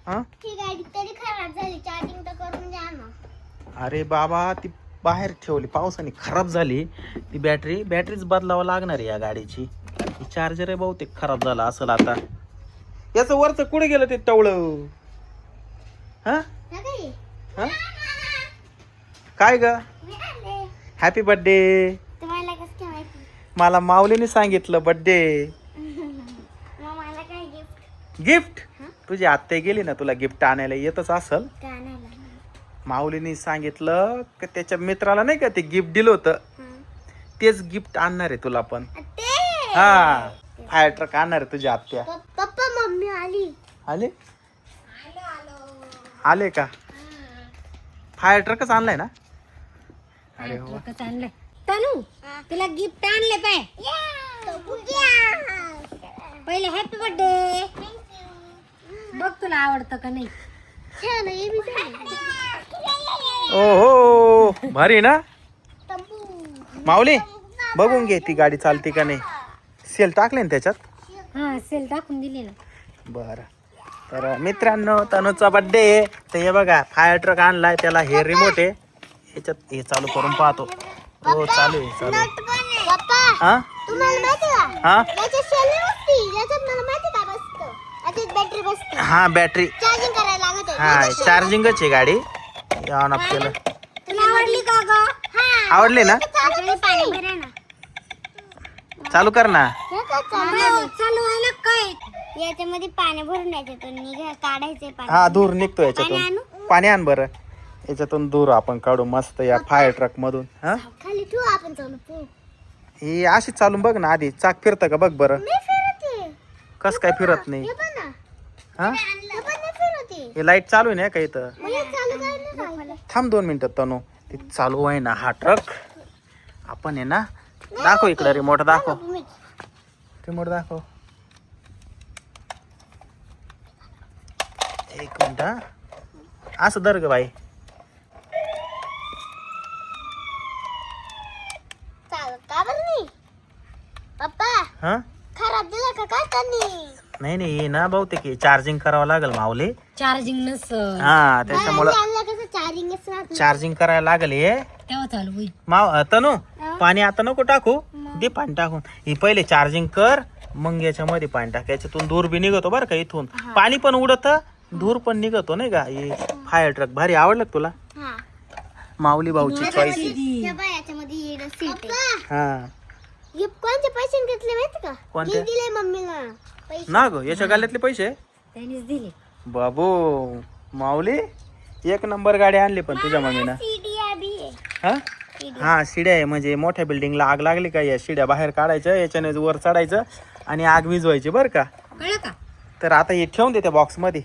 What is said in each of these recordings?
हा ती गाडी तरी खराब झाली, चार्जिंग तर करून द्या ना. अरे बाबा ती बाहेर ठेवली, पावसाने खराब झाली ती बॅटरीच बदलावं लागणार आहे या गाडीची. चार्जर आहे बहुतेक खराब झाला असेल आता. याचं वरचं कुठे गेलं ते टवळं? हा हा काय? हा काय ग? मी आले. Happy birthday. तुम्हाला कसं काय माहिती? मला माऊलीने सांगितलं बर्थडे मग मला काय गिफ्ट? गिफ्ट. तुझी आत्या गेली ना, तुला गिफ्ट आणायला येतच असल. काय आणायला? माऊलीने सांगितलं की त्याच्या मित्राला नाही का ते गिफ्ट दिलं होतं, तेच गिफ्ट आणणार आहे तुला पण. ते हा फायर ट्रक आणणार आहे तुझी आत्या. पप्पा मम्मी आली. आले आले का? फायर ट्रकच आणलाय ना? अरे वा. कसं आणलंय तनू, तुला गिफ्ट आणले पाय. पहिले हॅपी बर्थडे बघ, तुला आवडतं का नाही? छान आहे, हे बी छान आहे. ओहो भारी ना. तंबू. माऊली बघून घे ती गाडी चालते का नाही. सेल टाकले ना त्याच्यात. हा सेल टाकून दिली ना. बरं, तर मित्रांनो तनूचा बर्थडे आहे. तर हे बघा फायर ट्रक आणलाय, त्याला हे रिमोट आहे, ह्याच्यात हे चालू करून पाहतो. हो चालू आहे चालू आहे. पप्पा हा तुम्हाला माहिती का? हा याच्यात सेल नसती, याच्यात मला माहिती काय बसतं, याच्यात बॅटरी बसते, हा बॅटरी. चार्जिंग करायला लागत आहे. हा चार्जिंगच आहे गाडी. ऑन ऑफ केलं. तुला आवडली का ग? आवडली ना? त्याच्यामध्ये पाणी भरा ना. चालू कर ना. हे काय चालू आहे? चालू आहे ना काय? याच्यामध्ये पाणी भरून याच्यातून काढायचे पाणी. हा धूर निघतो याच्यातून. पाणी आण बरं, याच्यातून धूर आपण काढू मस्त या फायर ट्रक मधून. हा खाली ठेवू आपण चालू. ही अशी चालून बघ ना, आधी चाक फिरतं का बघ बरं. नाही फिरते. कस काय फिरत नाही? हे पण ना. हा हे पण नाही फिरते. हे लाईट चालू आहे ना का इथं? मला चालू करायला नाही. थांब 2 मिनिटं तनू. ते चालू आहे ना हा ट्रक. आपण आहे ना, दाखव इकडं रिमोट दाखव. रिमोट दाखव. एक मिनिट हा. असं धर ग बाई. चालत का बरं नाही? पप्पा हा खराब दिला का काय त्यांनी? नाही नाही हे ना बहुतेक चार्जिंग करावं लागेल माऊली. चार्जिंग नसल हा त्याच्यामुळं आणलं कसं चार्जिंगच राहत नाही. चार्जिंग करायला लागेल हे. तेव्हा चालू होईल. तनू पाणी आता नको टाकू, दे पाणी टाकून. ही पहिले चार्जिंग कर, मग याच्यामध्ये पाणी टाक. याच्यातून धूर बी निघतो बरं का इथून. पाणी पण उडत, धूर पण निघतो नाही का. हे फायर ट्रक भारी आवडलं का तुला? हा. माऊली भाऊची चॉईस. हे बघ याच्यामध्ये येणं सीट आहे. हा हे कोणते पैसे घेतले माहिती का? कोणते? हे दिले मम्मीला पैसे. ना ग याच्या गाल्यातले पैसे. त्यांनीच दिले. बाबू माऊली एक नंबर गाडी आणली पण तुझ्या मम्मीनं. सीडी बी आहे. हा हा शिड्या आहे, म्हणजे मोठ्या बिल्डिंगला आग लागली का या शिड्या बाहेर काढायच्या, याच्याने वर चढायचं आणि आग विझवायची बरं का. कळलं का? तर आता हे ठेवून दे त्या बॉक्समध्ये.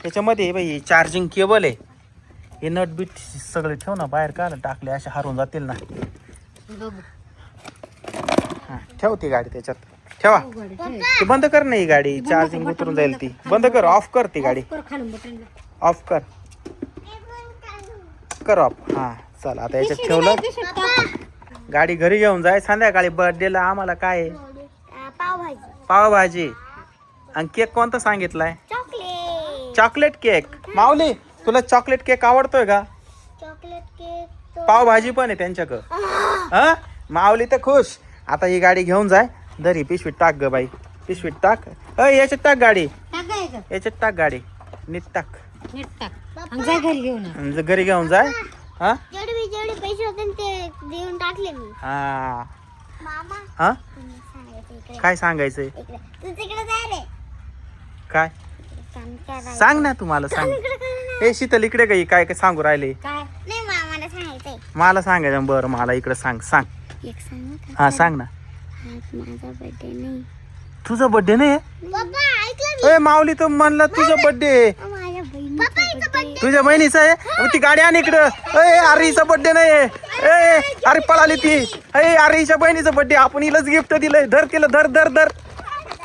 त्याच्यामध्ये बाई चार्जिंग केबल आहे, हे नट बीट सगळे ठेव ना, बाहेर काढ टाकले असे हरवून जातील ना. बघू. हा ठेव ती गाडी त्याच्यात ठेवा. ती बंद कर ना, ही गाडी चार्जिंग उतरून जाईल. ती बंद कर, ऑफ कर ती गाडी. कर खालून बटन. ऑफ कर कर ऑफ. हा चल आता याच्यात ठेवलं. गाडी घरी घेऊन जाय संध्याकाळी बर्थडेला. आम्हाला काय आहे? पावभाजी. पावभाजी. आणि केक कोणता सांगितलाय? चॉकलेट. Chocolate cake. माऊली तुला चॉकलेट केक आवडतोय का? Chocolate cake. पावभाजी पण आहे त्यांच्याकडं. हा माऊली तर खुश. आता ही गाडी घेऊन जाय. दरी पिशवीत टाक ग बाई, पिशवीत टाक. याच्यात टाक गाडी, टाकायचं. याच्यात टाक गाडी, नीट टाक. नीट टाक. आणि जा घरी घेऊन. आणि घरी घेऊन जाय. हा जेवढे पैसे होते ना ते देऊन टाकले मी. हा मामा हा सांगायचं इकडे. काय सांगायचंय? इकडे. तू तिकडे जाय रे. काय काम करायचं. सांग ना, तुम्हाला सांग. इकडे कर ना. हे शीतल इकडे काही काय काय सांगू राहिले? काय? नाही मामाला सांगायचंय. मला सांगायचं. बरं मला इकडे सांग. सांग. एक सांगू का? हा सांग ना. आज माझा बर्थडे नाही. तुझा बर्थडे नाही? पप्पा ऐकलं ए माऊली तर म्हणला तुझा बर्थडे. माझ्या बहिणीचा बर्थडे. तुझ्या बहिणीचा आहे. मग ती गाडी आण इकडं. ए अरे हिचा बर्थडे नाही. ए अरे पळाली ती. ए अरे हिच्या बहिणीचा बर्थडे. आपण हिलाच गिफ्ट दिलंय. धर तिला, धर धर धर.